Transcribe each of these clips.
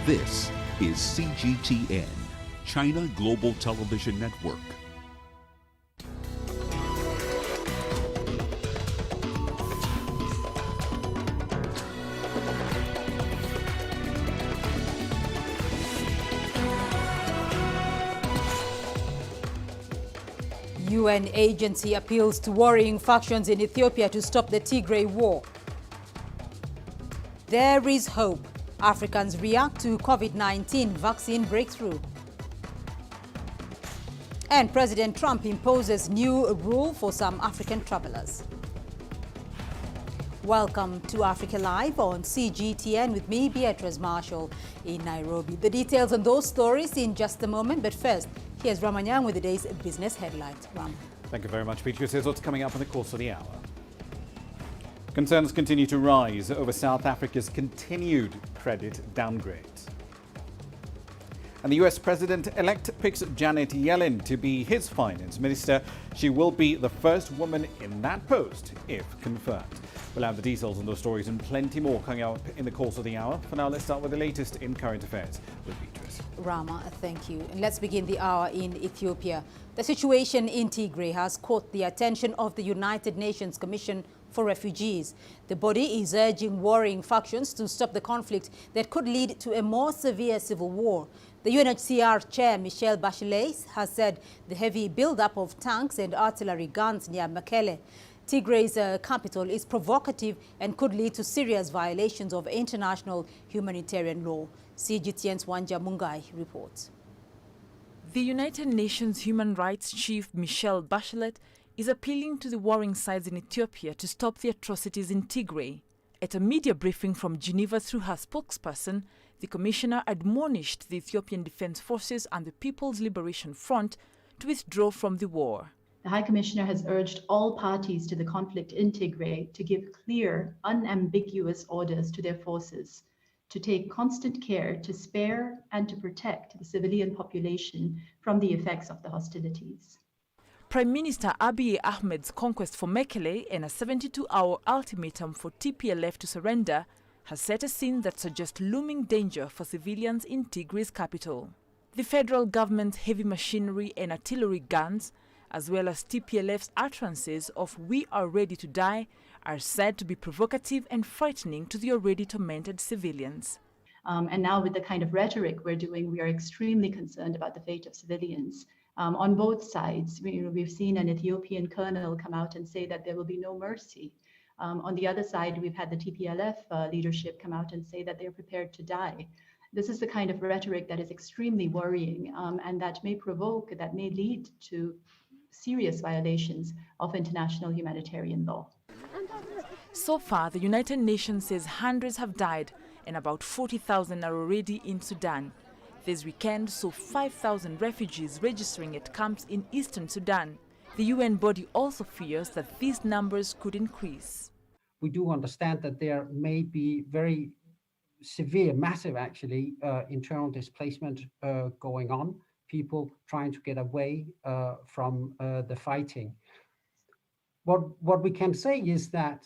This is CGTN, China Global Television Network. UN agency appeals to warring factions in Ethiopia to stop the Tigray war. There is hope. Africans react to COVID-19 vaccine breakthrough. And President Trump imposes new rule for some African travelers. Welcome to Africa Live on CGTN with me, Beatrice Marshall, in Nairobi. The details on those stories in just a moment, but first, here's Ramanyang with the day's business headlines. Ram. Thank you very much, Beatrice. Here's what's coming up in the course of the hour. Concerns continue to rise over South Africa's continued credit downgrades. And the US President-elect picks Janet Yellen to be his finance minister. She will be the first woman in that post, if confirmed. We'll have the details on those stories and plenty more coming up in the course of the hour. For now, let's start with the latest in current affairs with Beatrice. Rama, thank you. And let's begin the hour in Ethiopia. The situation in Tigray has caught the attention of the United Nations Commission for Refugees. The body is urging warring factions to stop the conflict that could lead to a more severe civil war. The UNHCR chair, Michelle Bachelet, has said the heavy buildup of tanks and artillery guns near Mekelle, Tigray's capital, is provocative and could lead to serious violations of international humanitarian law. CGTN's Wanja Mungai reports. The United Nations Human Rights Chief Michelle Bachelet is appealing to the warring sides in Ethiopia to stop the atrocities in Tigray. At a media briefing from Geneva through her spokesperson, the commissioner admonished the Ethiopian Defense Forces and the People's Liberation Front to withdraw from the war. The High Commissioner has urged all parties to the conflict in Tigray to give clear, unambiguous orders to their forces to take constant care to spare and to protect the civilian population from the effects of the hostilities. Prime Minister Abiy Ahmed's conquest for Mekelle and a 72-hour ultimatum for TPLF to surrender has set a scene that suggests looming danger for civilians in Tigray's capital. The federal government's heavy machinery and artillery guns, as well as TPLF's utterances of "we are ready to die," are said to be provocative and frightening to the already tormented civilians. And now with the kind of rhetoric we're doing, we are extremely concerned about the fate of civilians. On both sides, we've seen an Ethiopian colonel come out and say that there will be no mercy. On the other side, we've had the TPLF leadership come out and say that they're prepared to die. This is the kind of rhetoric that is extremely worrying and that may lead to serious violations of international humanitarian law. So far, the United Nations says hundreds have died and about 40,000 are already in Sudan. This weekend saw 5,000 refugees registering at camps in eastern Sudan. The UN body also fears that these numbers could increase. We do understand that there may be very severe, massive actually, internal displacement going on, people trying to get away from the fighting. What we can say is that,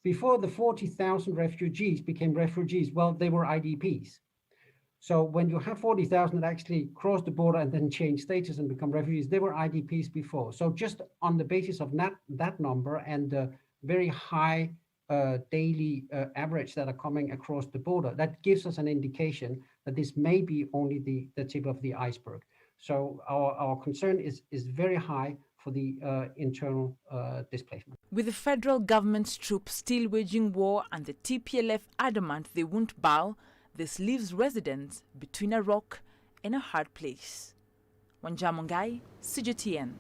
before the 40,000 refugees became refugees, well, they were IDPs. So when you have 40,000 that actually cross the border and then change status and become refugees, they were IDPs before. So just on the basis of that number and the very high daily average that are coming across the border, that gives us an indication that this may be only the tip of the iceberg. So our concern is very high for the internal displacement. With the federal government's troops still waging war and the TPLF adamant they won't bow, this leaves residents between a rock and a hard place. Wanja Mungai, CGTN.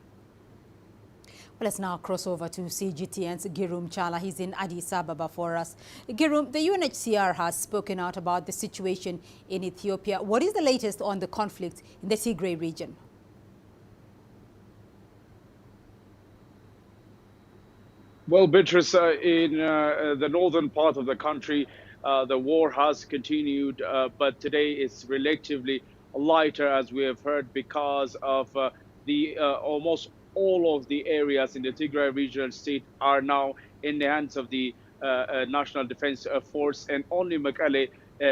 Well, let's now cross over to CGTN's Girum Chala. He's in Addis Ababa for us. Girum, the UNHCR has spoken out about the situation in Ethiopia. What is the latest on the conflict in the Tigray region? Well, Beatrice, in the northern part of the country, the war has continued, but today it's relatively lighter, as we have heard, because of the almost all of the areas in the Tigray regional state are now in the hands of the National Defense Force, and only Mekelle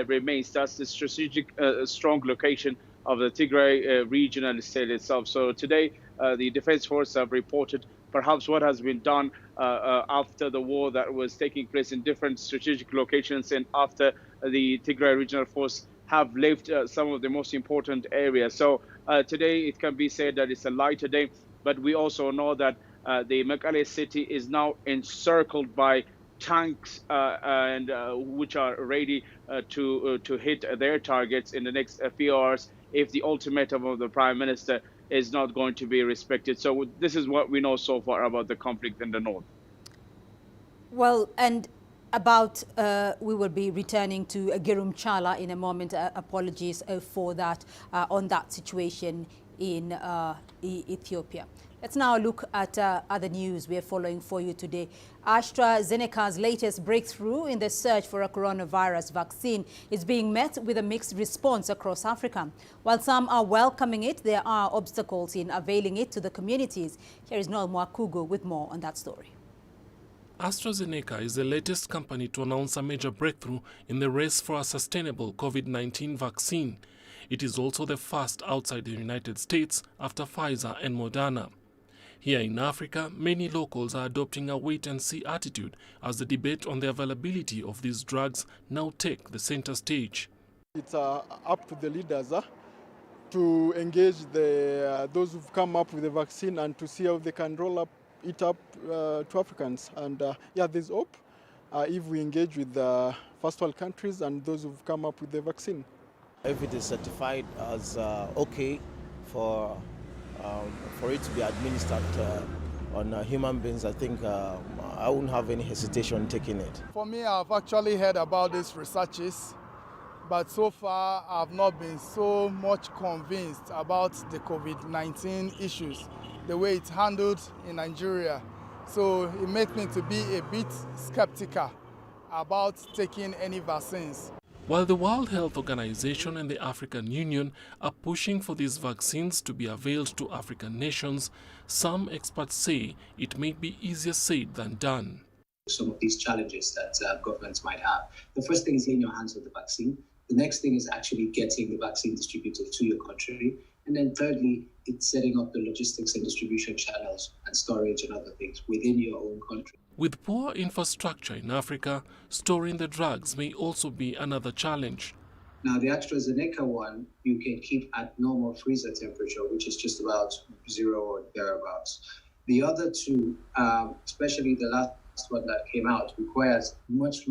remains. That's the strategic strong location of the Tigray regional state itself. So today, the Defense Force have reported perhaps what has been done after the war that was taking place in different strategic locations, and after the Tigray Regional Force have left some of the most important areas. So today it can be said that it's a lighter day, but we also know that the Mekelle city is now encircled by tanks and which are ready to hit their targets in the next few hours if the ultimatum of the Prime Minister is not going to be respected. So this is what we know so far about the conflict in the north. Well, and about, we will be returning to Girum Chala in a moment. Apologies for that, on that situation in Ethiopia. Let's now look at other news we are following for you today. AstraZeneca's latest breakthrough in the search for a coronavirus vaccine is being met with a mixed response across Africa. While some are welcoming it, there are obstacles in availing it to the communities. Here is Noel Mwakugo with more on that story. AstraZeneca is the latest company to announce a major breakthrough in the race for a sustainable COVID-19 vaccine. It is also the first outside the United States after Pfizer and Moderna. Here in Africa, many locals are adopting a wait-and-see attitude as the debate on the availability of these drugs now take the center stage. It's up to the leaders to engage those who've come up with the vaccine and to see how they can roll it up to Africans. And yeah, there's hope if we engage with the first world countries and those who've come up with the vaccine. If it is certified as okay for it to be administered on human beings, I think I wouldn't have any hesitation taking it. For me, I've actually heard about these researches, but so far I've not been so much convinced about the COVID-19 issues, the way it's handled in Nigeria. So it makes me to be a bit skeptical about taking any vaccines. While the World Health Organization and the African Union are pushing for these vaccines to be availed to African nations, some experts say it may be easier said than done. Some of these challenges that governments might have. The first thing is laying your hands on the vaccine. The next thing is actually getting the vaccine distributed to your country. And then thirdly, it's setting up the logistics and distribution channels and storage and other things within your own country. With poor infrastructure in Africa, storing the drugs may also be another challenge. Now, the AstraZeneca one, you can keep at normal freezer temperature, which is just about 0 or thereabouts. The other two, especially the last one that came out, requires much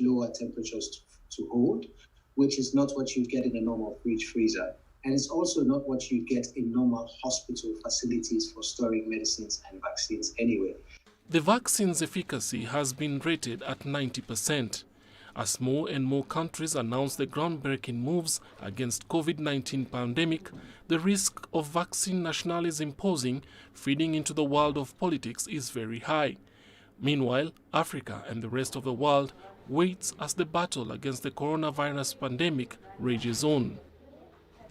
lower temperatures to hold, which is not what you get in a normal freezer. And it's also not what you get in normal hospital facilities for storing medicines and vaccines anyway. The vaccine's efficacy has been rated at 90%. As more and more countries announce the groundbreaking moves against COVID-19 pandemic, the risk of vaccine nationalism imposing, feeding into the world of politics is very high. Meanwhile, Africa and the rest of the world waits as the battle against the coronavirus pandemic rages on.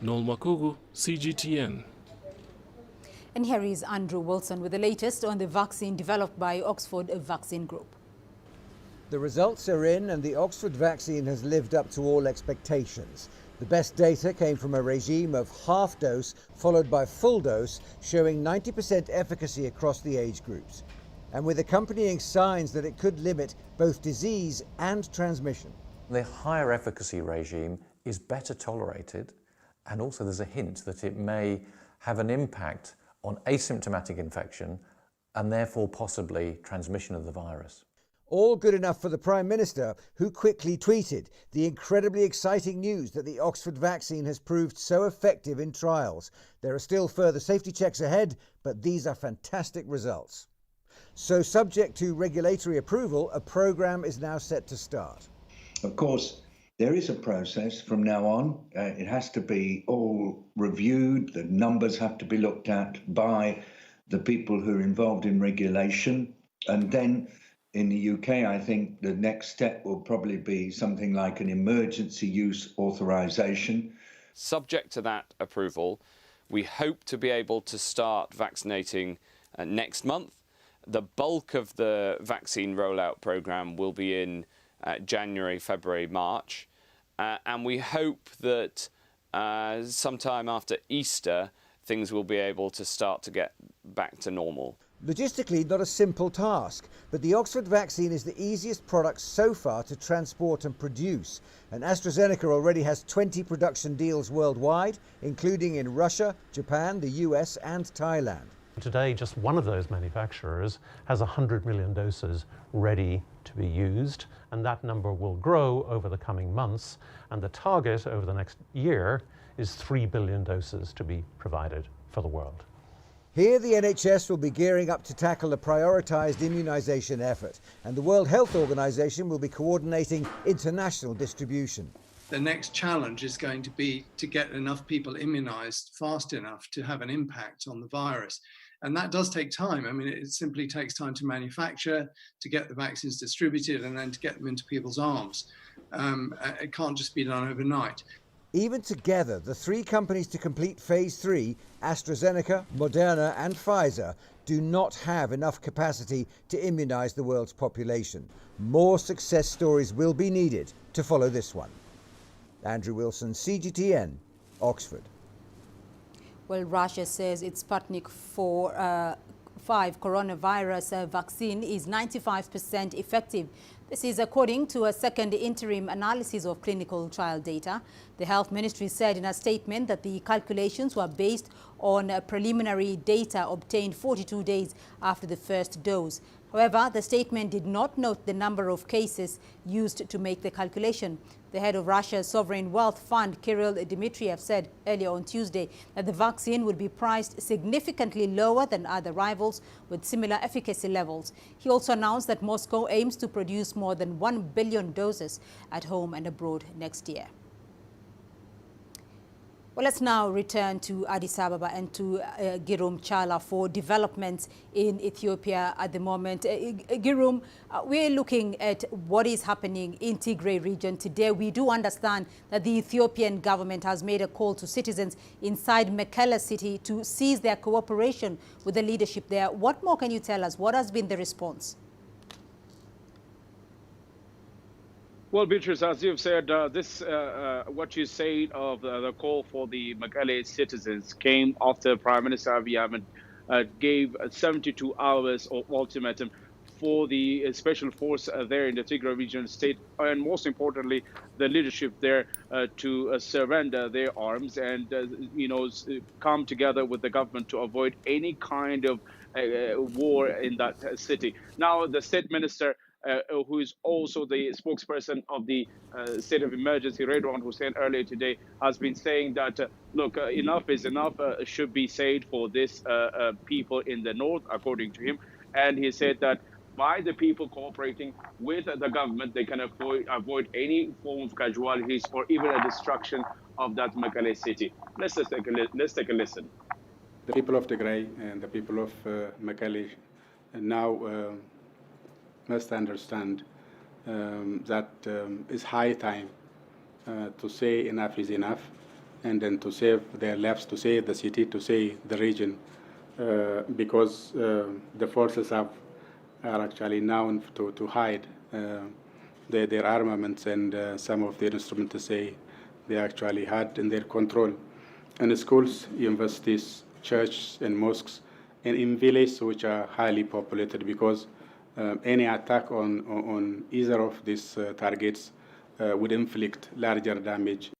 Noel Mwakugo, CGTN. And here is Andrew Wilson with the latest on the vaccine developed by Oxford Vaccine Group. The results are in and the Oxford vaccine has lived up to all expectations. The best data came from a regime of half dose followed by full dose, showing 90% efficacy across the age groups, and with accompanying signs that it could limit both disease and transmission. The higher efficacy regime is better tolerated, and also there's a hint that it may have an impact on asymptomatic infection and therefore possibly transmission of the virus. All good enough for the Prime Minister, who quickly tweeted the incredibly exciting news that the Oxford vaccine has proved so effective in trials. There are still further safety checks ahead, but these are fantastic results. So, subject to regulatory approval, a programme is now set to start. Of course, there is a process from now on. It has to be all reviewed. The numbers have to be looked at by the people who are involved in regulation. And then in the UK, I think the next step will probably be something like an emergency use authorization. Subject to that approval, we hope to be able to start vaccinating next month. The bulk of the vaccine rollout program will be in January, February, March. and we hope that sometime after Easter, things will be able to start to get back to normal. Logistically, not a simple task, but the Oxford vaccine is the easiest product so far to transport and produce. And AstraZeneca already has 20 production deals worldwide, including in Russia, Japan, the US and Thailand. Today, just one of those manufacturers has 100 million doses ready to be used, and that number will grow over the coming months. And the target over the next year is 3 billion doses to be provided for the world. Here, the NHS will be gearing up to tackle a prioritised immunisation effort, and the World Health Organization will be coordinating international distribution. The next challenge is going to be to get enough people immunised fast enough to have an impact on the virus. And that does take time. I mean, it simply takes time to manufacture, to get the vaccines distributed, and then to get them into people's arms. It can't just be done overnight. Even together, the three companies to complete phase 3, AstraZeneca, Moderna and Pfizer, do not have enough capacity to immunise the world's population. More success stories will be needed to follow this one. Andrew Wilson, CGTN, Oxford. Well, Russia says its Sputnik 5 coronavirus vaccine is 95% effective. This is according to a second interim analysis of clinical trial data. The Health Ministry said in a statement that the calculations were based on preliminary data obtained 42 days after the first dose. However, the statement did not note the number of cases used to make the calculation. The head of Russia's Sovereign Wealth Fund, Kirill Dmitriev, said earlier on Tuesday that the vaccine would be priced significantly lower than other rivals with similar efficacy levels. He also announced that Moscow aims to produce more than 1 billion doses at home and abroad next year. Well, let's now return to Addis Ababa and to Girum Chala for developments in Ethiopia at the moment. Girum, we're looking at what is happening in Tigray region today. We do understand that the Ethiopian government has made a call to citizens inside Mekelle city to cease their cooperation with the leadership there. What more can you tell us? What has been the response? Well, Beatrice, as you've said, what you said of the call for the Mekelle citizens came after Prime Minister Abiy Ahmed gave 72 hours of ultimatum for the special force there in the Tigray region state, and most importantly, the leadership there to surrender their arms and, come together with the government to avoid any kind of war in that city. Now, the state minister, who is also the spokesperson of the state of emergency, Redwan Hussein, earlier today, has been saying that, look, enough is enough, should be said for this people in the north, according to him. And he said that by the people cooperating with the government, they can avoid any form of casualties or even a destruction of that Mekelle city. Let's take a listen. The people of Tigray and the people of Mekelle now must understand that it's high time to say enough is enough, and then to save their lives, to save the city, to save the region, because the forces are actually now to hide their armaments and some of their instruments, to say they actually had in their control. And schools, universities, churches and mosques, and in villages which are highly populated, because any attack on either of these targets would inflict larger damage.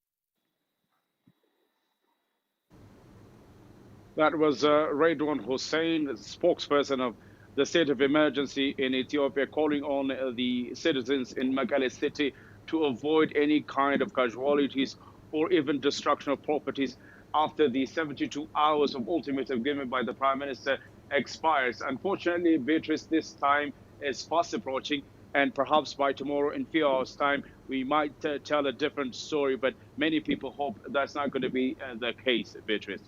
That was Redwan Hussein, the spokesperson of the state of emergency in Ethiopia, calling on the citizens in Mekelle city to avoid any kind of casualties or even destruction of properties after the 72 hours of ultimatum given by the Prime Minister expires. Unfortunately, Beatrice, this time is fast approaching, and perhaps by tomorrow, in a few hours' time, we might tell a different story, but many people hope that's not going to be the case, Beatrice.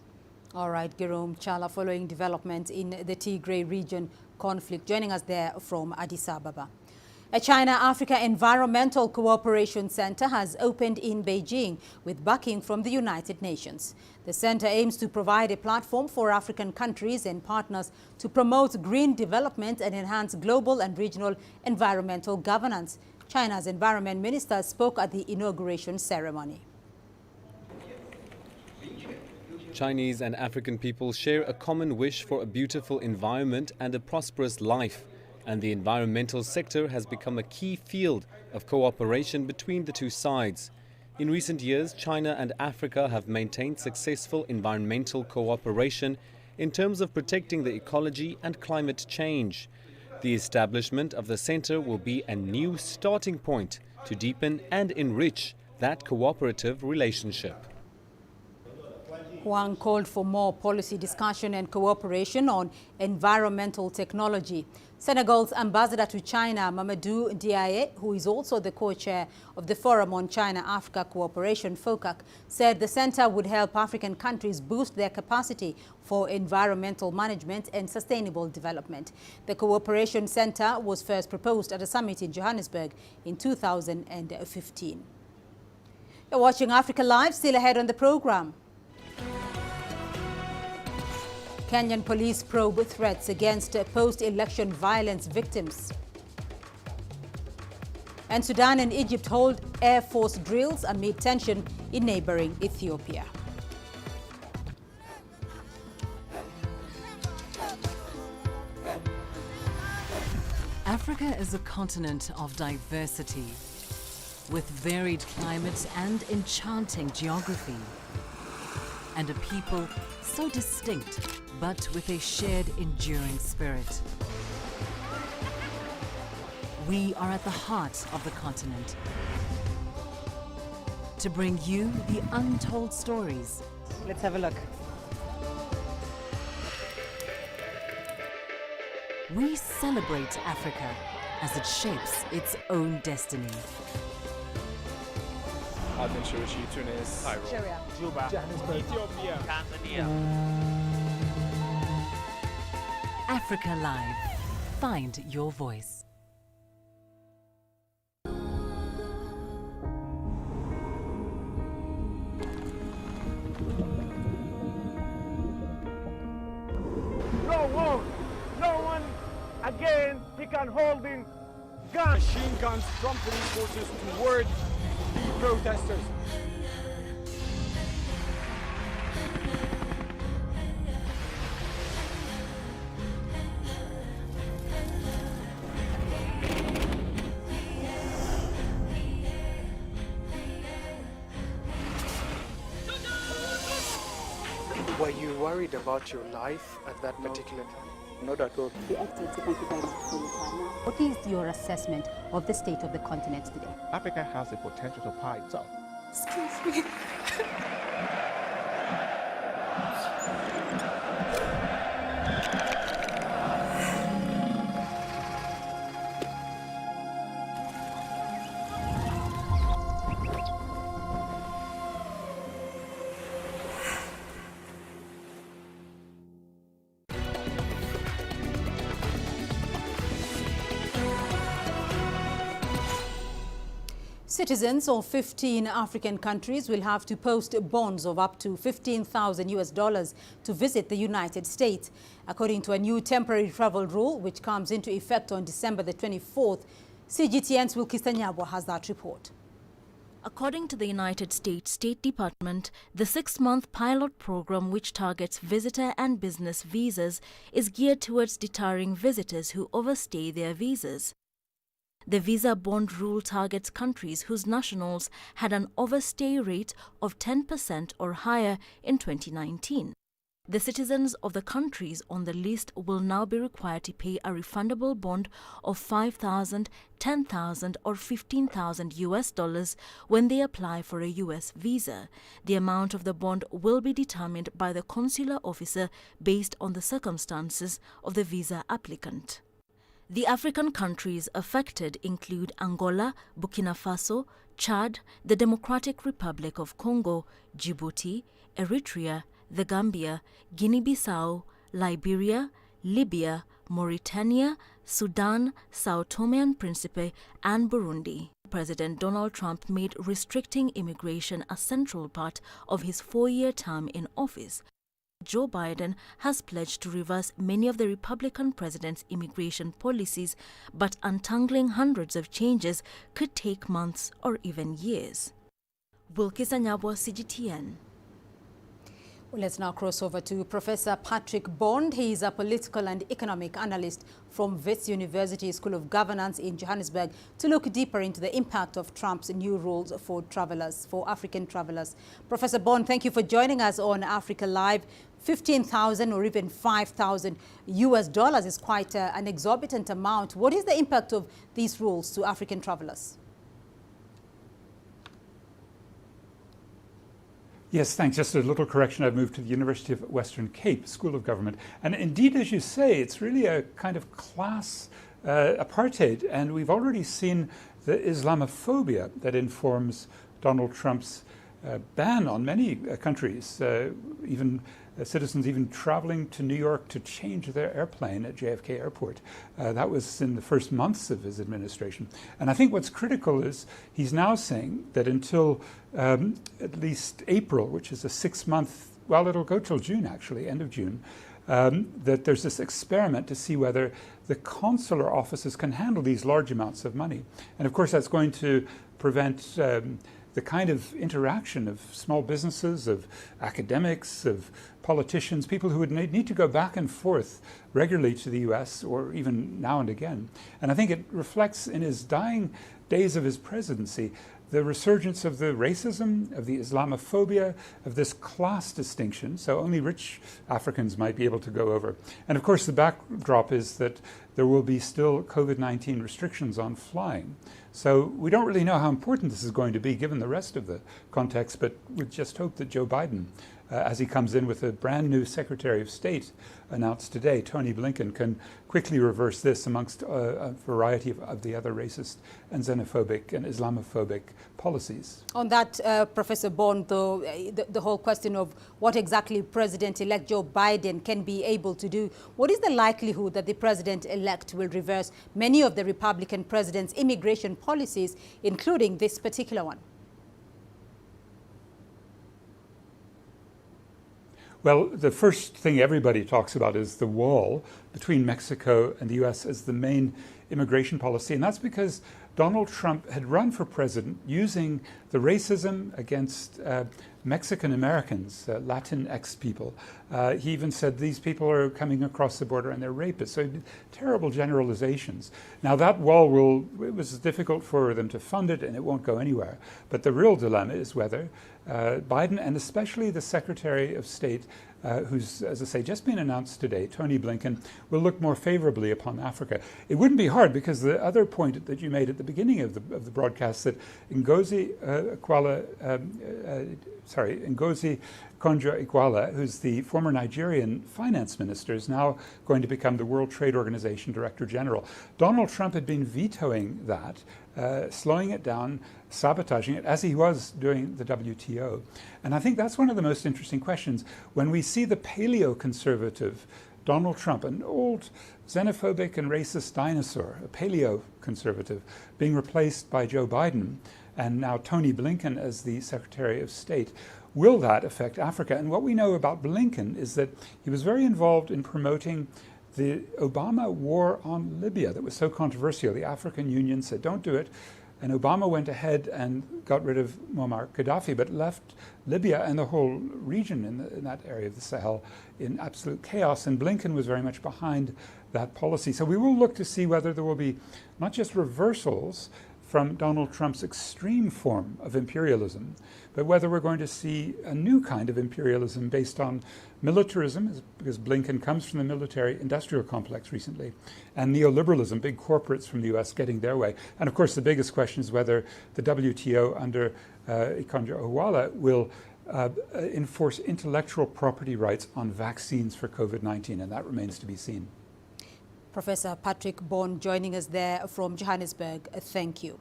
All right, Girum Chala, following developments in the Tigray region conflict, joining us there from Addis Ababa. A China-Africa Environmental Cooperation Center has opened in Beijing with backing from the United Nations. The center aims to provide a platform for African countries and partners to promote green development and enhance global and regional environmental governance. China's environment minister spoke at the inauguration ceremony. Chinese and African people share a common wish for a beautiful environment and a prosperous life, and the environmental sector has become a key field of cooperation between the two sides. In recent years, China and Africa have maintained successful environmental cooperation in terms of protecting the ecology and climate change. The establishment of the center will be a new starting point to deepen and enrich that cooperative relationship. Huang called for more policy discussion and cooperation on environmental technology. Senegal's ambassador to China, Mamadou Diaye, who is also the co-chair of the Forum on China-Africa Cooperation, FOCAC, said the center would help African countries boost their capacity for environmental management and sustainable development. The Cooperation Center was first proposed at a summit in Johannesburg in 2015. You're watching Africa Live, still ahead on the program. Kenyan police probe threats against post-election violence victims. And Sudan and Egypt hold Air Force drills amid tension in neighboring Ethiopia. Africa is a continent of diversity, with varied climates and enchanting geography, and a people so distinct, but with a shared enduring spirit. We are at the heart of the continent to bring you the untold stories. Let's have a look. We celebrate Africa as it shapes its own destiny. Tunis, Cairo, Juba, Johannesburg, Ethiopia, Tanzania. Africa Live. Find your voice. No war, no one again he can hold in guns. Machine guns from police forces toward protesters. Were you worried about your life at that particular time? Not at all. What is your assessment of the state of the continent today? Africa has the potential to power itself. Excuse me. Citizens of 15 African countries will have to post bonds of up to $15,000 to visit the United States. According to a new temporary travel rule, which comes into effect on December the 24th, CGTN's Wilkista Nyabwa has that report. According to the United States State Department, the 6-month pilot program, which targets visitor and business visas, is geared towards deterring visitors who overstay their visas. The visa bond rule targets countries whose nationals had an overstay rate of 10% or higher in 2019. The citizens of the countries on the list will now be required to pay a refundable bond of $5,000, $10,000 or $15,000 when they apply for a U.S. visa. The amount of the bond will be determined by the consular officer based on the circumstances of the visa applicant. The African countries affected include Angola, Burkina Faso, Chad, the Democratic Republic of Congo, Djibouti, Eritrea, the Gambia, Guinea-Bissau, Liberia, Libya, Mauritania, Sudan, Sao Tome and Principe, and Burundi. President Donald Trump made restricting immigration a central part of his 4-year term in office. Joe Biden has pledged to reverse many of the Republican president's immigration policies, but untangling hundreds of changes could take months or even years. Wilkis Anyabwa, CGTN. Well, let's now cross over to Professor Patrick Bond. He is a political and economic analyst from Wits University School of Governance in Johannesburg to look deeper into the impact of Trump's new rules for travelers, for African travelers. Professor Bond, thank you for joining us on Africa Live. 15,000 or even 5,000 US dollars is quite an exorbitant amount. What is the impact of these rules to African travelers? Yes, thanks. Just a little correction. I've moved to the University of Western Cape School of Government. And indeed, as you say, it's really a kind of class apartheid. And we've already seen the Islamophobia that informs Donald Trump's ban on many countries, even citizens even traveling to New York to change their airplane at JFK Airport. That was in the first months of his administration. And I think what's critical is he's now saying that until at least April, which is a 6-month, well, it'll go till June actually, end of June, that there's this experiment to see whether the consular offices can handle these large amounts of money. And of course, that's going to prevent the kind of interaction of small businesses, of academics, of politicians, people who would need to go back and forth regularly to the US or even now and again. And I think it reflects in his dying days of his presidency the resurgence of the racism, of the Islamophobia, of this class distinction. So only rich Africans might be able to go over. And of course, the backdrop is that there will be still COVID-19 restrictions on flying. So we don't really know how important this is going to be given the rest of the context, but we just hope that Joe Biden, as he comes in with a brand new Secretary of State announced today, Tony Blinken, can quickly reverse this amongst a variety of the other racist and xenophobic and Islamophobic policies. On that, Professor Bond, though, the whole question of what exactly President-elect Joe Biden can be able to do, what is the likelihood that the President-elect will reverse many of the Republican president's immigration policies, including this particular one? Well, the first thing everybody talks about is the wall between Mexico and the US as the main immigration policy. And that's because Donald Trump had run for president using the racism against Mexican Americans, Latinx people. He even said these people are coming across the border and they're rapists. So terrible generalizations. Now that wall it was difficult for them to fund it and it won't go anywhere. But the real dilemma is whether Biden and especially the Secretary of State, who's, as I say, just been announced today, Tony Blinken, will look more favorably upon Africa. It wouldn't be hard because the other point that you made at the beginning of the broadcast that Ngozi Konjo-Iweala, who's the former Nigerian finance minister, is now going to become the World Trade Organization Director General. Donald Trump had been vetoing that, slowing it down, sabotaging it, as he was doing the WTO. And I think that's one of the most interesting questions. When we see the paleo-conservative Donald Trump, an old xenophobic and racist dinosaur, a paleo-conservative, being replaced by Joe Biden, and now Tony Blinken as the Secretary of State, will that affect Africa? And what we know about Blinken is that he was very involved in promoting the Obama war on Libya that was so controversial. The African Union said, don't do it. And Obama went ahead and got rid of Muammar Gaddafi, but left Libya and the whole region in that area of the Sahel in absolute chaos. And Blinken was very much behind that policy. So we will look to see whether there will be not just reversals from Donald Trump's extreme form of imperialism, but whether we're going to see a new kind of imperialism based on militarism, because Blinken comes from the military-industrial complex recently, and neoliberalism, big corporates from the US getting their way. And of course, the biggest question is whether the WTO under Konjo-Iweala will enforce intellectual property rights on vaccines for COVID-19, and that remains to be seen. Professor Patrick Bond joining us there from Johannesburg. Thank you.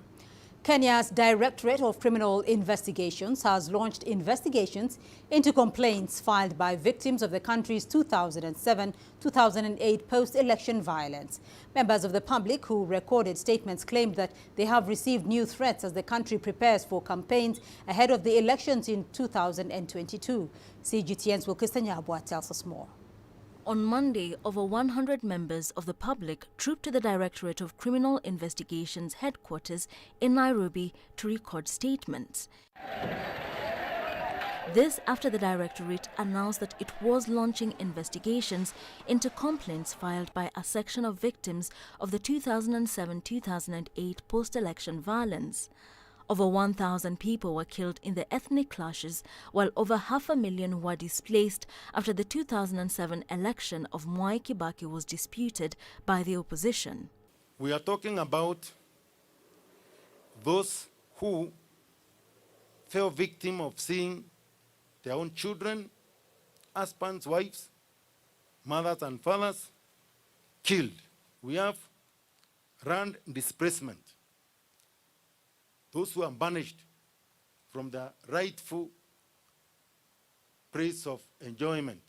Kenya's Directorate of Criminal Investigations has launched investigations into complaints filed by victims of the country's 2007-2008 post-election violence. Members of the public who recorded statements claimed that they have received new threats as the country prepares for campaigns ahead of the elections in 2022. CGTN's Wilkista Nyabwa tells us more. On Monday, over 100 members of the public trooped to the Directorate of Criminal Investigations headquarters in Nairobi to record statements. This after the Directorate announced that it was launching investigations into complaints filed by a section of victims of the 2007-2008 post-election violence. Over 1,000 people were killed in the ethnic clashes, while over 500,000 were displaced after the 2007 election of Mwai Kibaki was disputed by the opposition. We are talking about those who fell victim of seeing their own children, husbands, wives, mothers and fathers killed. We have land displacement. Those who are banished from the rightful place of enjoyment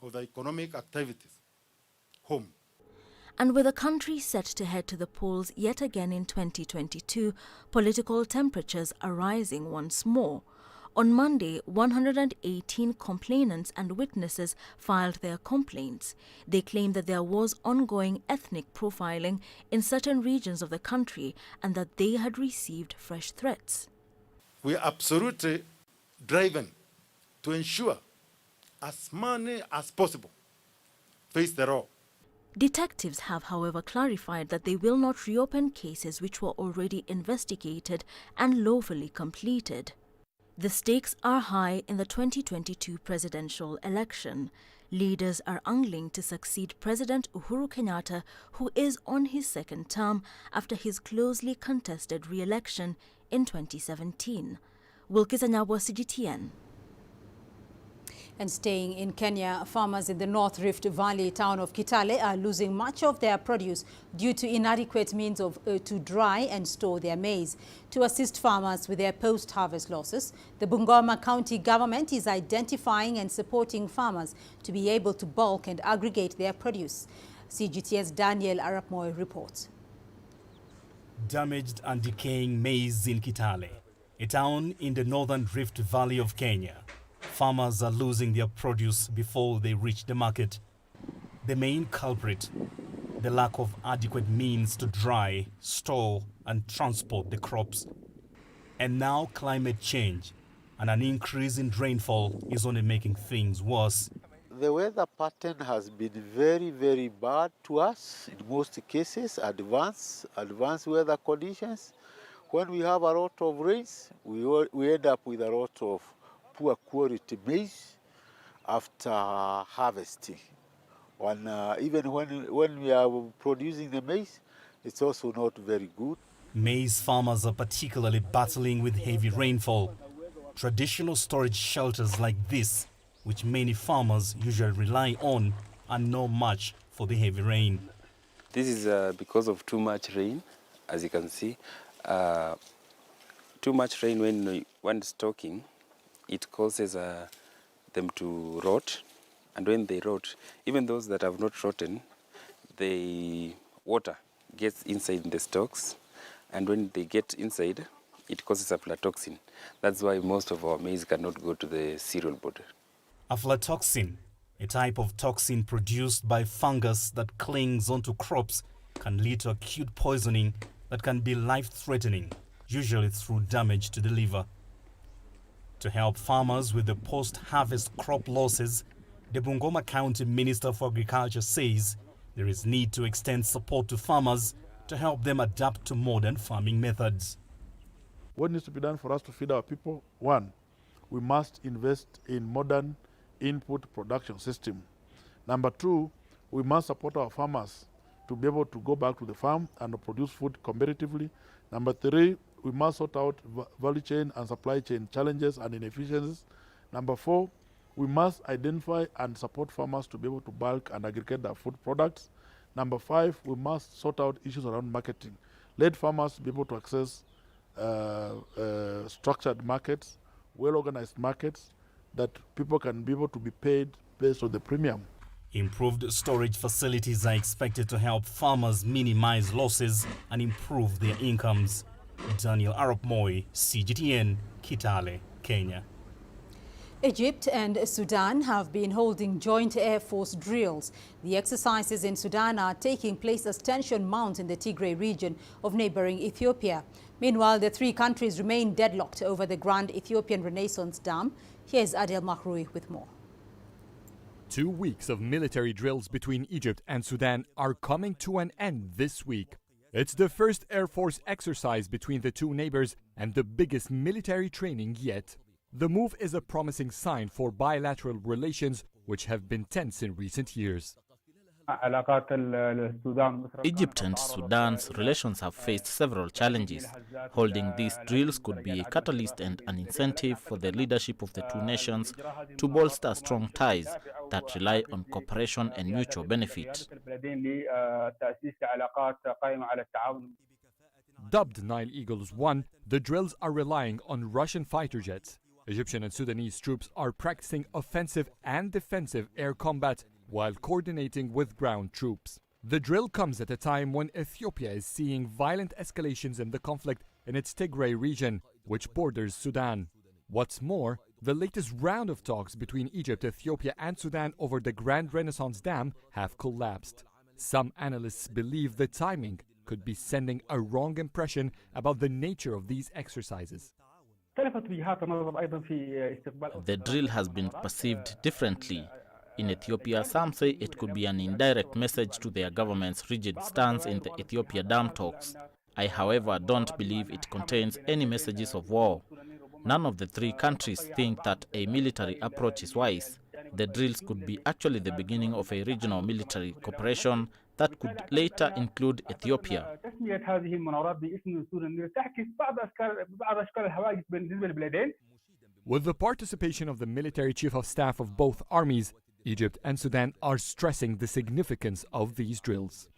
of the economic activities, home. And with the country set to head to the polls yet again in 2022, political temperatures are rising once more. On Monday, 118 complainants and witnesses filed their complaints. They claimed that there was ongoing ethnic profiling in certain regions of the country and that they had received fresh threats. We are absolutely driven to ensure as many as possible face the law. Detectives have, however, clarified that they will not reopen cases which were already investigated and lawfully completed. The stakes are high in the 2022 presidential election. Leaders are angling to succeed President Uhuru Kenyatta, who is on his second term after his closely contested re-election in 2017. Wilkista Nyabwa, CGTN. And staying in Kenya, farmers in the North Rift Valley town of Kitale are losing much of their produce due to inadequate means to dry and store their maize. To assist farmers with their post-harvest losses, the Bungoma County government is identifying and supporting farmers to be able to bulk and aggregate their produce. CGTN's Daniel Arapmoy reports. Damaged and decaying maize in Kitale, a town in the Northern Rift Valley of Kenya. Farmers are losing their produce before they reach the market. The main culprit, the lack of adequate means to dry, store and transport the crops. And now climate change and an increase in rainfall is only making things worse. The weather pattern has been very, very bad to us. In most cases, advanced weather conditions. When we have a lot of rains, we end up with a lot of poor quality maize after harvesting. Even when we are producing the maize, it's also not very good. Maize farmers are particularly battling with heavy rainfall. Traditional storage shelters like this, which many farmers usually rely on, are no match for the heavy rain. This is because of too much rain, as you can see. Too much rain when stocking, it causes them to rot, and when they rot, even those that have not rotten, the water gets inside the stocks, and when they get inside, it causes aflatoxin. That's why most of our maize cannot go to the cereal board. Aflatoxin, a type of toxin produced by fungus that clings onto crops, can lead to acute poisoning that can be life-threatening, usually through damage to the liver. To help farmers with the post-harvest crop losses, the Bungoma County Minister for Agriculture says there is need to extend support to farmers to help them adapt to modern farming methods. What needs to be done for us to feed our people? One, we must invest in modern input production system. Number two, we must support our farmers to be able to go back to the farm and produce food competitively. Number three, we must sort out value chain and supply chain challenges and inefficiencies. Number four, we must identify and support farmers to be able to bulk and aggregate their food products. Number five, we must sort out issues around marketing. Let farmers be able to access structured markets, well-organized markets, that people can be able to be paid based on the premium. Improved storage facilities are expected to help farmers minimize losses and improve their incomes. Daniel Arap Moi, CGTN, Kitale, Kenya. Egypt and Sudan have been holding joint Air Force drills. The exercises in Sudan are taking place as tension mounts in the Tigray region of neighboring Ethiopia. Meanwhile, the three countries remain deadlocked over the Grand Ethiopian Renaissance Dam. Here's Adel Mahrui with more. 2 weeks of military drills between Egypt and Sudan are coming to an end this week. It's the first Air Force exercise between the two neighbors and the biggest military training yet. The move is a promising sign for bilateral relations, which have been tense in recent years. Egypt and Sudan's relations have faced several challenges. Holding these drills could be a catalyst and an incentive for the leadership of the two nations to bolster strong ties that rely on cooperation and mutual benefit. Dubbed Nile Eagles 1, the drills are relying on Russian fighter jets. Egyptian and Sudanese troops are practicing offensive and defensive air combat while coordinating with ground troops. The drill comes at a time when Ethiopia is seeing violent escalations in the conflict in its Tigray region, which borders Sudan. What's more, the latest round of talks between Egypt, Ethiopia and Sudan over the Grand Renaissance Dam have collapsed. Some analysts believe the timing could be sending a wrong impression about the nature of these exercises. The drill has been perceived differently. In Ethiopia, some say it could be an indirect message to their government's rigid stance in the Ethiopia dam talks. I, however, don't believe it contains any messages of war. None of the three countries think that a military approach is wise. The drills could be actually the beginning of a regional military cooperation that could later include Ethiopia. With the participation of the military chief of staff of both armies, Egypt and Sudan are stressing the significance of these drills.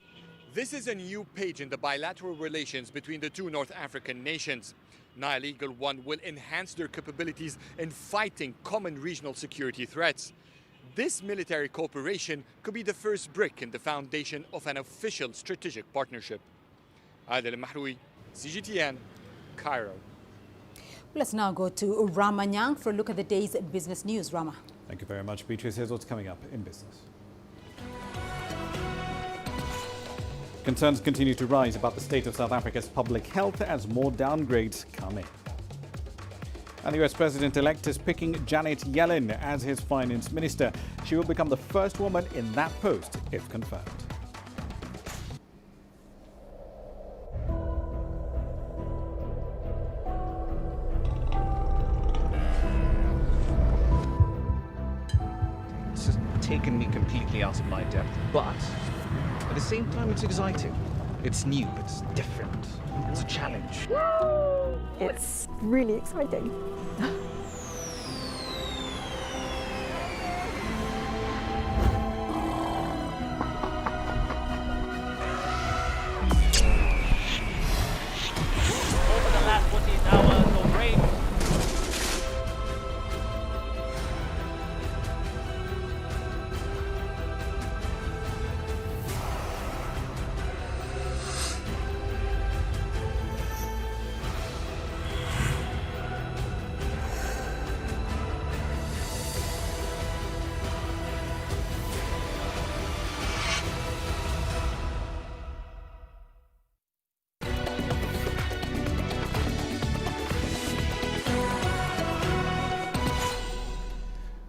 This is a new page in the bilateral relations between the two North African nations. Nile Eagle 1 will enhance their capabilities in fighting common regional security threats. This military cooperation could be the first brick in the foundation of an official strategic partnership. Adel Mahrui, CGTN, Cairo. Let's now go to Rama Nyang for a look at the day's business news. Rama. Thank you very much, Beatrice. Here's what's coming up in business. Concerns continue to rise about the state of South Africa's public health as more downgrades come in. And the US President-elect is picking Janet Yellen as his finance minister. She will become the first woman in that post, if confirmed. It's just taken me completely out of my depth, but at the same time it's exciting. It's new, it's different, it's a challenge. It's really exciting. Over the last 14 hours of rain.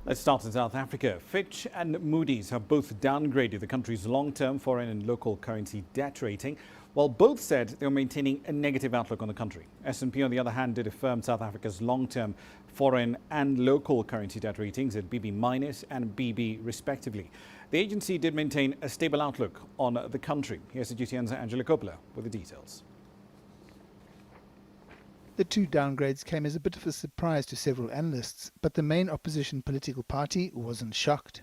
Let's start in South Africa. Fitch and Moody's have both downgraded the country's long-term foreign and local currency debt rating, while both said they were maintaining a negative outlook on the country. S&P, on the other hand, did affirm South Africa's long-term foreign and local currency debt ratings at BB- and BB respectively. The agency did maintain a stable outlook on the country. Here's CGTN's Angela Coppola with the details. The two downgrades came as a bit of a surprise to several analysts, but the main opposition political party wasn't shocked.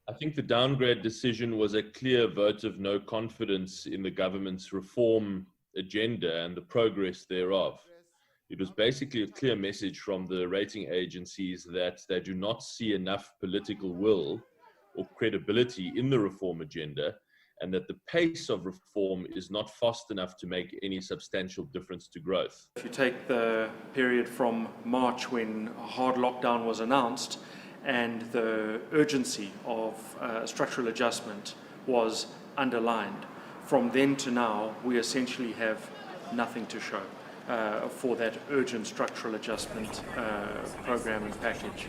I think the downgrade decision was a clear vote of no confidence in the government's reform agenda and the progress thereof. it was basically a clear message from the rating agencies that they do not see enough political will or credibility in the reform agenda, and that the pace of reform is not fast enough to make any substantial difference to growth. If you take the period from March when a hard lockdown was announced and the urgency of structural adjustment was underlined, from then to now we essentially have nothing to show for that urgent structural adjustment program and package.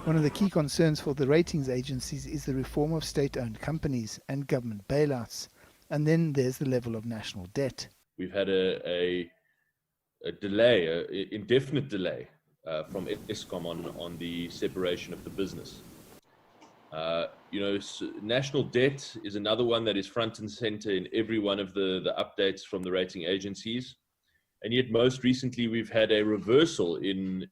One of the key concerns for the ratings agencies is the reform of state-owned companies and government bailouts. And then there's the level of national debt. We've had a delay, an indefinite delay from Eskom on the separation of the business. National debt is another one that is front and center in every one of the updates from the rating agencies. And yet most recently we've had a reversal in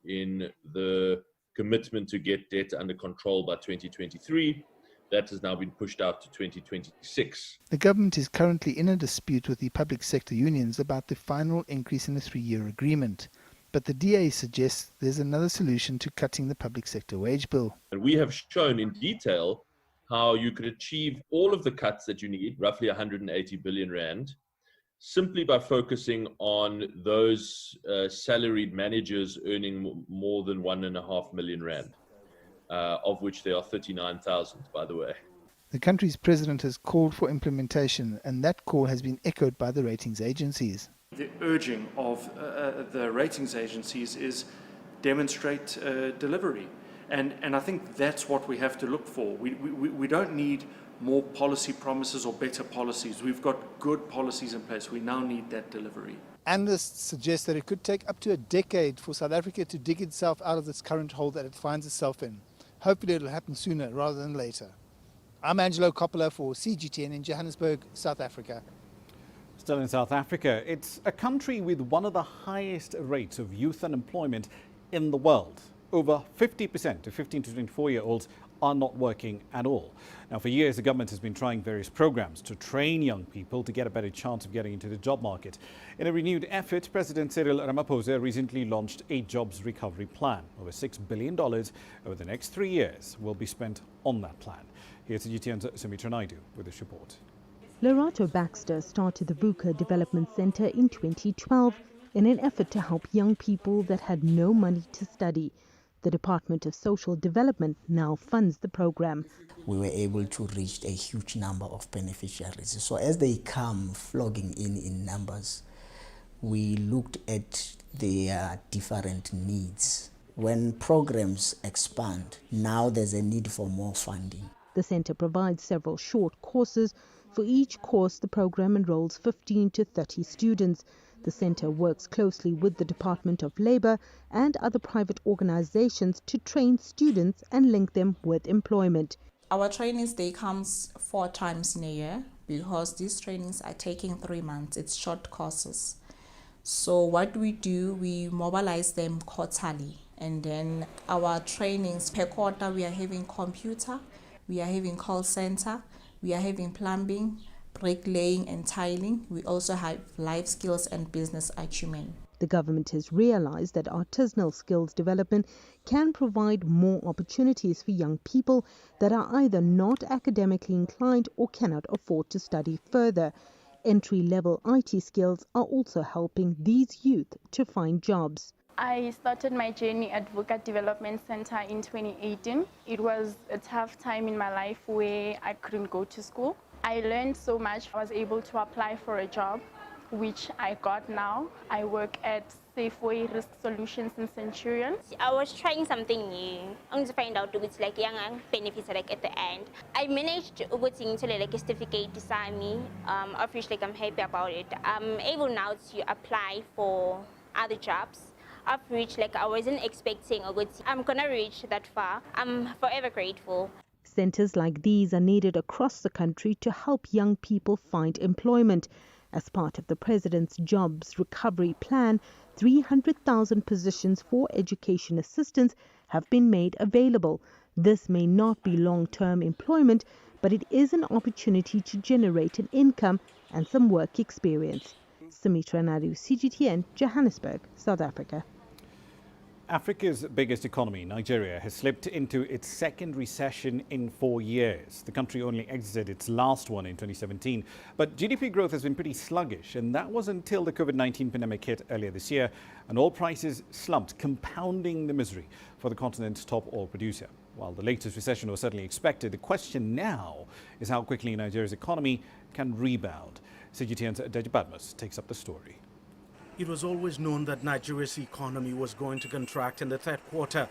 the commitment to get debt under control by 2023. That has now been pushed out to 2026. The government is currently in a dispute with the public sector unions about the final increase in the 3-year agreement. But the DA suggests there's another solution to cutting the public sector wage bill. And we have shown in detail how you could achieve all of the cuts that you need, roughly 180 billion rand, simply by focusing on those salaried managers earning more than 1.5 million rand, of which there are 39,000, by the way. The country's president has called for implementation, and that call has been echoed by the ratings agencies. The urging of the ratings agencies is demonstrate delivery. And I think that's what we have to look for. We don't need more policy promises or better policies. We've got good policies in place. We now need that delivery. Analysts suggest that it could take up to a decade for South Africa to dig itself out of this current hole that it finds itself in. Hopefully it'll happen sooner rather than later. I'm Angelo Coppola for CGTN in Johannesburg, South Africa. Still in South Africa, it's a country with one of the highest rates of youth unemployment in the world. Over 50% of 15 to 24-year-olds are not working at all. Now, for years, the government has been trying various programs to train young people to get a better chance of getting into the job market. In a renewed effort, President Cyril Ramaphosa recently launched a jobs recovery plan. Over $6 billion over the next 3 years will be spent on that plan. Here's CGTN's Sumitra Naidu with this report. Lerato Baxter started the VUCA Development Center in 2012 in an effort to help young people that had no money to study. The Department of Social Development now funds the program. We were able to reach a huge number of beneficiaries. So as they come flocking in numbers, we looked at their different needs. When programs expand, now there's a need for more funding. The center provides several short courses. For each course, the program enrolls 15 to 30 students. The center works closely with the Department of Labor and other private organizations to train students and link them with employment. Our trainings day comes 4 times in a year because these trainings are taking 3 months. It's short courses. So what we do, we mobilize them quarterly. And then our trainings per quarter, we are having computer, we are having call center, we are having plumbing, bricklaying and tiling. We also have life skills and business acumen. The government has realized that artisanal skills development can provide more opportunities for young people that are either not academically inclined or cannot afford to study further. Entry-level IT skills are also helping these youth to find jobs. I started my journey at VUCA Development Center in 2018. It was a tough time in my life where I couldn't go to school. I learned so much. I was able to apply for a job, which I got now. I work at Safeway Risk Solutions in Centurion. I was trying something new. I wanted to find out what's like young benefits like at the end. I managed to like a certificate to sign me, of which like I'm happy about it. I'm able now to apply for other jobs, of which like I wasn't expecting I'm gonna reach that far. I'm forever grateful. Centers like these are needed across the country to help young people find employment. As part of the President's Jobs Recovery Plan, 300,000 positions for education assistants have been made available. This may not be long-term employment, but it is an opportunity to generate an income and some work experience. Sumitra Naidu, CGTN, Johannesburg, South Africa. Africa's biggest economy, Nigeria, has slipped into its second recession in 4 years. The country only exited its last one in 2017. But GDP growth has been pretty sluggish, and that was until the COVID-19 pandemic hit earlier this year, and oil prices slumped, compounding the misery for the continent's top oil producer. While the latest recession was certainly expected, the question now is how quickly Nigeria's economy can rebound. CGTN's Deji Badmus takes up the story. It was always known that Nigeria's economy was going to contract in the third quarter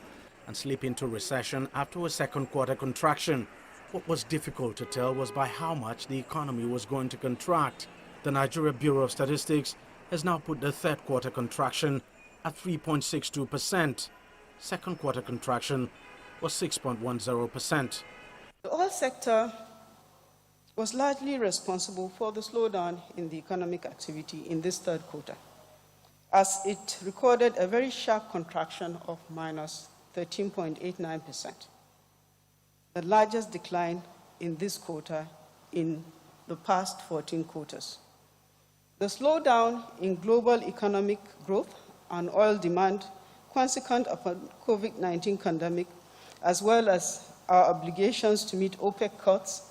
and slip into recession after a second quarter contraction. What was difficult to tell was by how much the economy was going to contract. The Nigeria Bureau of Statistics has now put the third quarter contraction at 3.62%. Second quarter contraction was 6.10%. The oil sector was largely responsible for the slowdown in the economic activity in this third quarter, as it recorded a very sharp contraction of minus 13.89%, the largest decline in this quarter in the past 14 quarters. The slowdown in global economic growth and oil demand consequent upon COVID-19 pandemic, as well as our obligations to meet OPEC cuts,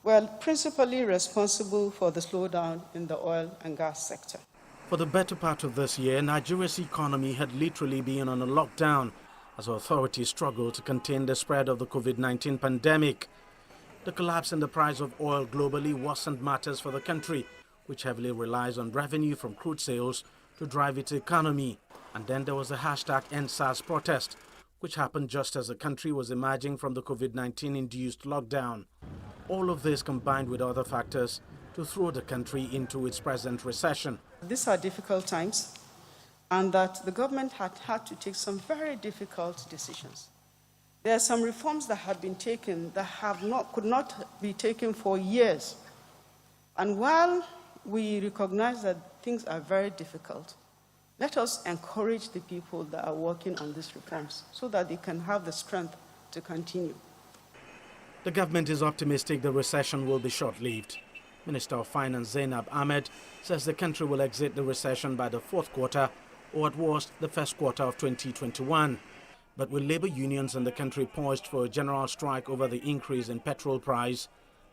were principally responsible for the slowdown in the oil and gas sector. For the better part of this year, Nigeria's economy had literally been on a lockdown as authorities struggled to contain the spread of the COVID-19 pandemic. The collapse in the price of oil globally worsened matters for the country, which heavily relies on revenue from crude sales to drive its economy. And then there was the hashtag #EndSARS protest, which happened just as the country was emerging from the COVID-19 induced lockdown. All of this combined with other factors to throw the country into its present recession. These are difficult times, and that the government had to take some very difficult decisions. There are some reforms that have been taken that could not be taken for years. And while we recognize that things are very difficult, let us encourage the people that are working on these reforms so that they can have the strength to continue. The government is optimistic the recession will be short-lived. Minister of Finance Zainab Ahmed says the country will exit the recession by the fourth quarter or at worst the first quarter of 2021. But with labor unions in the country poised for a general strike over the increase in petrol price,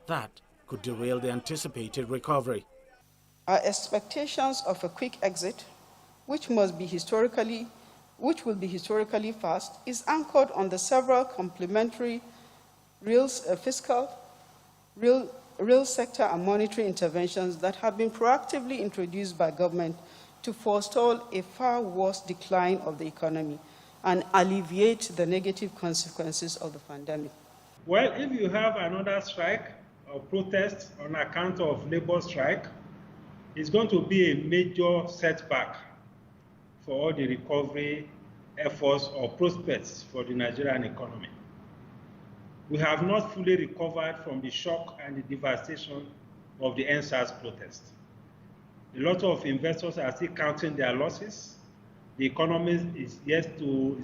that could derail the anticipated recovery. Our expectations of a quick exit, which will be historically fast, is anchored on the several complementary fiscal, real sector and monetary interventions that have been proactively introduced by government to forestall a far worse decline of the economy and alleviate the negative consequences of the pandemic. Well, if you have another strike or protest on account of labor strike, it's going to be a major setback for all the recovery efforts or prospects for the Nigerian economy. We have not fully recovered from the shock and the devastation of the #EndSARS protest. A lot of investors are still counting their losses. The economy is yet to be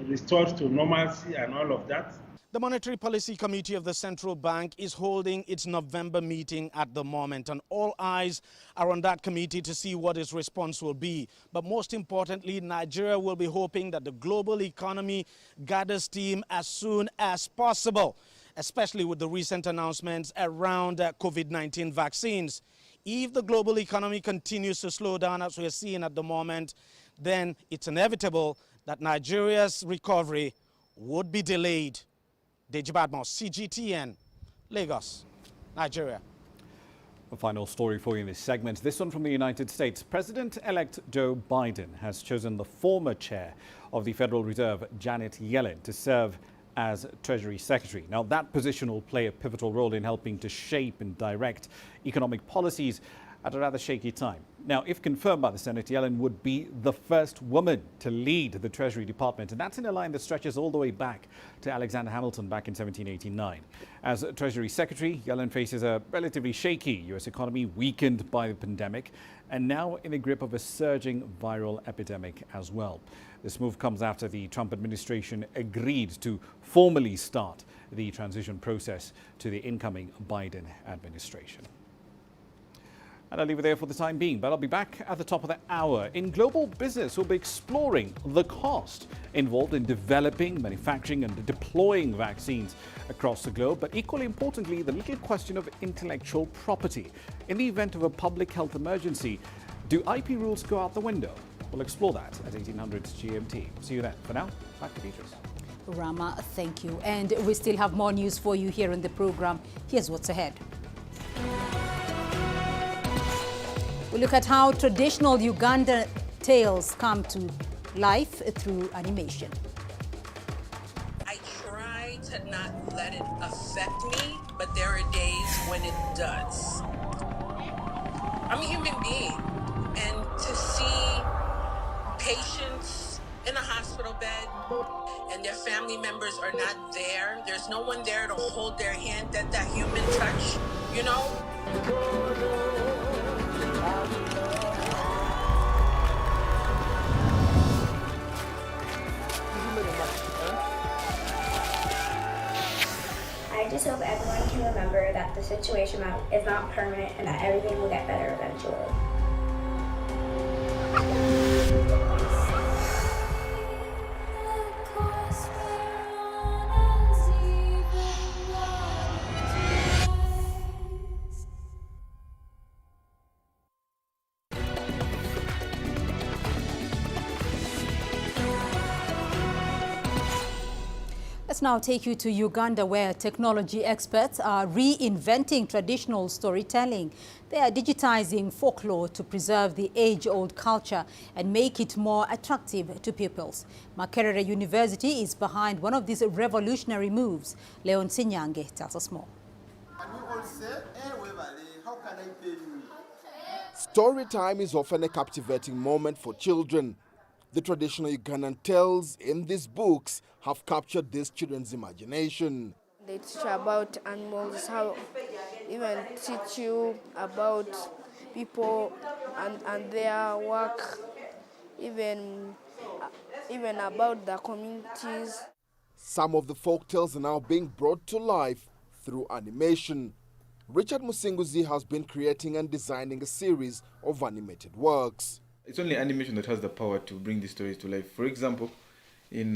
restored to normalcy and all of that. The Monetary Policy Committee of the Central Bank is holding its November meeting at the moment, and all eyes are on that committee to see what its response will be. But most importantly, Nigeria will be hoping that the global economy gathers steam as soon as possible, especially with the recent announcements around COVID-19 vaccines. If the global economy continues to slow down as we're seeing at the moment, then it's inevitable that Nigeria's recovery would be delayed. Deji Badmus, CGTN, Lagos, Nigeria. A final story for you in this segment. This one from the United States. President-elect Joe Biden has chosen the former chair of the Federal Reserve, Janet Yellen, to serve as Treasury Secretary. Now, that position will play a pivotal role in helping to shape and direct economic policies at a rather shaky time. Now, if confirmed by the Senate, Yellen would be the first woman to lead the Treasury Department, and that's in a line that stretches all the way back to Alexander Hamilton back in 1789. As Treasury Secretary, Yellen faces a relatively shaky U.S. economy weakened by the pandemic and now in the grip of a surging viral epidemic as well. This move comes after the Trump administration agreed to formally start the transition process to the incoming Biden administration. And I'll leave it there for the time being, but I'll be back at the top of the hour. In global business, we'll be exploring the cost involved in developing, manufacturing and deploying vaccines across the globe, but equally importantly, the little question of intellectual property. In the event of a public health emergency, do IP rules go out the window? We'll explore that at 1800 GMT. See you then. For now, back to Beatrice. Rama, thank you. And we still have more news for you here in the program. Here's what's ahead. We look at how traditional Ugandan tales come to life through animation. I try to not let it affect me, but there are days when it does. I'm a human being, and to see patients in a hospital bed and their family members are not there, there's no one there to hold their hand, that human touch, you know? I just hope everyone can remember that the situation is not permanent and that everything will get better eventually. Let's now take you to Uganda, where technology experts are reinventing traditional storytelling. They are digitizing folklore to preserve the age-old culture and make it more attractive to pupils. Makerere University is behind one of these revolutionary moves. Leon Sinyange tells us more. Story time is often a captivating moment for children. The traditional Ugandan tales in these books have captured these children's imagination. They teach about animals, how even teach you about people and their work, even about the communities. Some of the folk tales are now being brought to life through animation. Richard Musinguzi has been creating and designing a series of animated works. It's only animation that has the power to bring these stories to life. For example, in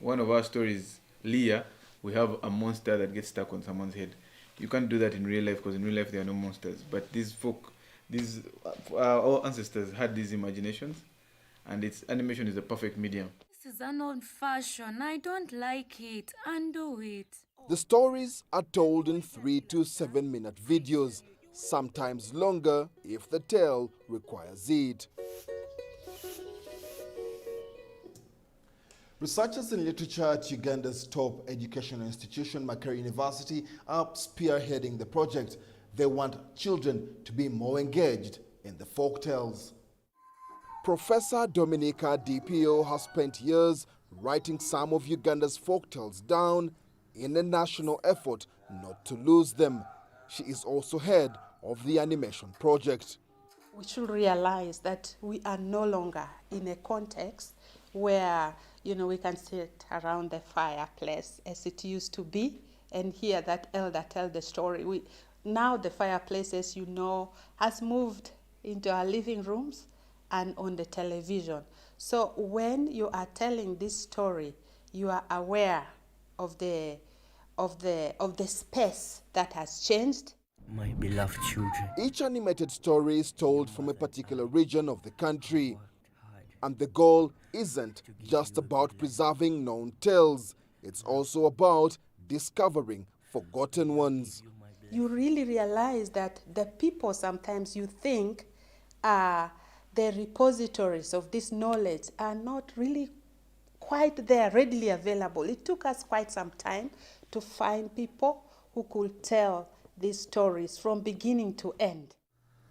one of our stories, Leah, we have a monster that gets stuck on someone's head. You can't do that in real life because in real life there are no monsters. But these folk, our ancestors had these imaginations, and animation is the perfect medium. This is an old fashion. I don't like it. Undo it. The stories are told in 3 to 7 minute videos, sometimes longer if the tale requires it. Researchers in literature at Uganda's top educational institution, Makerere University, are spearheading the project. They want children to be more engaged in the folk tales. Professor Dominica DPO has spent years writing some of Uganda's folk tales down in a national effort not to lose them. She is also head of the animation project. We should realize that we are no longer in a context where, we can sit around the fireplace as it used to be and hear that elder tell the story. Now the fireplace, as you know, has moved into our living rooms and on the television. So when you are telling this story, you are aware of the space that has changed. My beloved children. Each animated story is told from a particular region of the country. And the goal isn't just about preserving known tales. It's also about discovering forgotten ones. You really realize that the people sometimes you think are the repositories of this knowledge are not really quite there, readily available. It took us quite some time to find people who could tell these stories from beginning to end.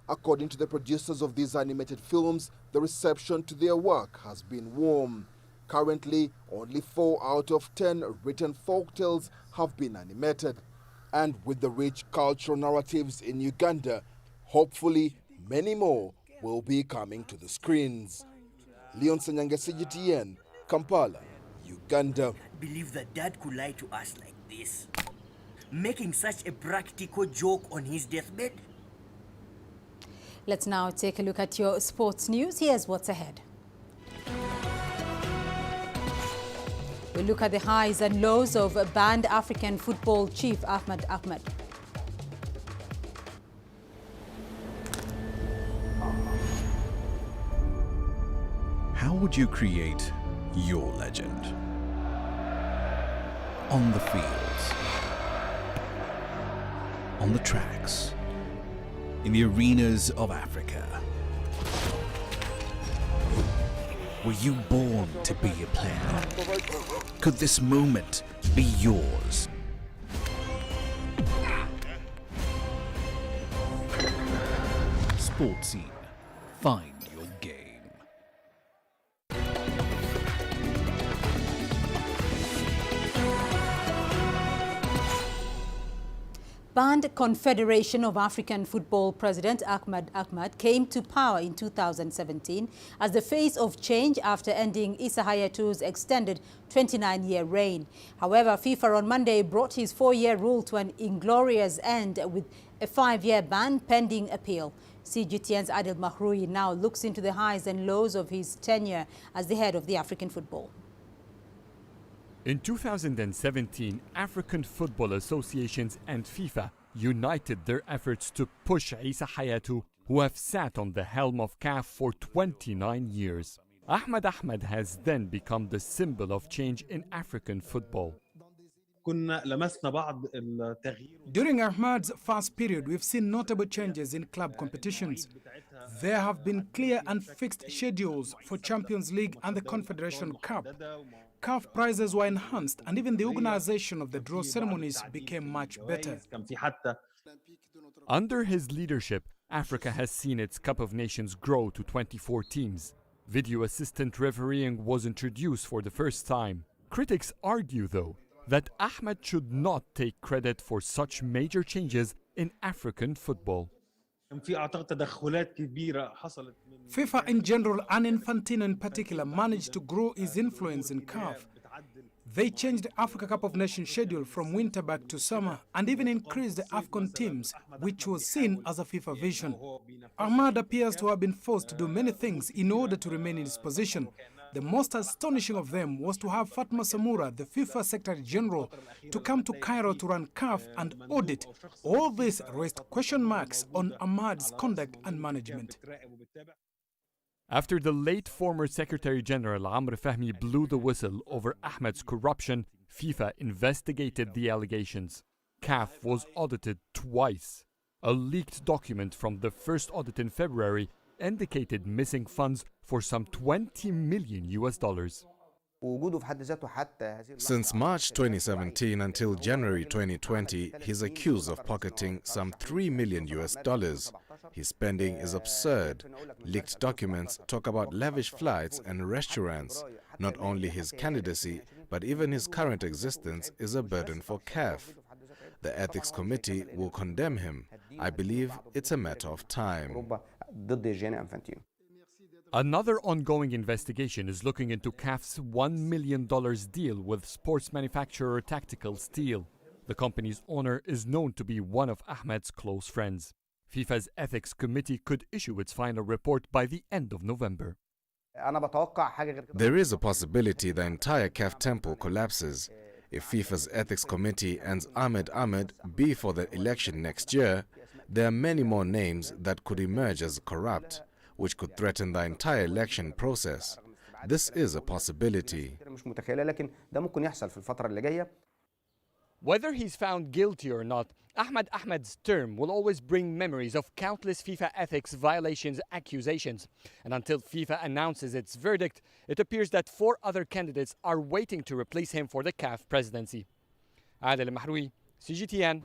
According to the producers of these animated films, the reception to their work has been warm. Currently, only 4 out of 10 written folktales have been animated. And with the rich cultural narratives in Uganda, hopefully many more will be coming to the screens. Leon Sanyange, CGTN, Kampala, Uganda. I believe that Dad could lie to us like this, making such a practical joke on his deathbed. Let's now take a look at your sports news. Here's what's ahead. We look at the highs and lows of banned African football chief Ahmed Ahmed. How would you create your legend? On the fields, on the tracks, in the arenas of Africa. Were you born to be a player? Could this moment be yours? Sports Scene. Find your game. Banned Confederation of African Football President Ahmed Ahmed came to power in 2017 as the face of change after ending Issa Hayatu's extended 29-year reign. However, FIFA on Monday brought his 4-year rule to an inglorious end with a 5-year ban pending appeal. CGTN's Adil Mahroui now looks into the highs and lows of his tenure as the head of the African football. In 2017, African football associations and FIFA united their efforts to push Issa Hayatu, who have sat on the helm of CAF for 29 years. Ahmed Ahmed has then become the symbol of change in African football. During Ahmed's first period, we've seen notable changes in club competitions. There have been clear and fixed schedules for Champions League and the Confederation Cup. CAF prizes were enhanced, and even the organization of the draw ceremonies became much better. Under his leadership, Africa has seen its Cup of Nations grow to 24 teams. Video assistant refereeing was introduced for the first time. Critics argue, though, that Ahmed should not take credit for such major changes in African football. FIFA in general and Infantino in particular managed to grow his influence in CAF. They changed the Africa Cup of Nations schedule from winter back to summer and even increased the AFCON teams, which was seen as a FIFA vision. Ahmed appears to have been forced to do many things in order to remain in his position. The most astonishing of them was to have Fatma Samura, the FIFA Secretary General, to come to Cairo to run CAF and audit. All this raised question marks on Ahmed's conduct and management. After the late former Secretary General Amr Fahmy blew the whistle over Ahmed's corruption, FIFA investigated the allegations. CAF was audited twice. A leaked document from the first audit in February indicated missing funds for some $20 million. Since March 2017 until January 2020, he's accused of pocketing some $3 million. His spending is absurd. Leaked documents talk about lavish flights and restaurants. Not only his candidacy, but even his current existence is a burden for CAF. The Ethics Committee will condemn him. I believe it's a matter of time. Another ongoing investigation is looking into CAF's $1 million deal with sports manufacturer Tactical Steel. The company's owner is known to be one of Ahmed's close friends. FIFA's Ethics Committee could issue its final report by the end of November. There is a possibility the entire CAF temple collapses. If FIFA's Ethics Committee ends Ahmed Ahmed before the election next year, there are many more names that could emerge as corrupt, which could threaten the entire election process. This is a possibility. Whether he's found guilty or not, Ahmed Ahmed's term will always bring memories of countless FIFA ethics violations accusations. And until FIFA announces its verdict, it appears that 4 other candidates are waiting to replace him for the CAF presidency. Adil Mahroui, CGTN.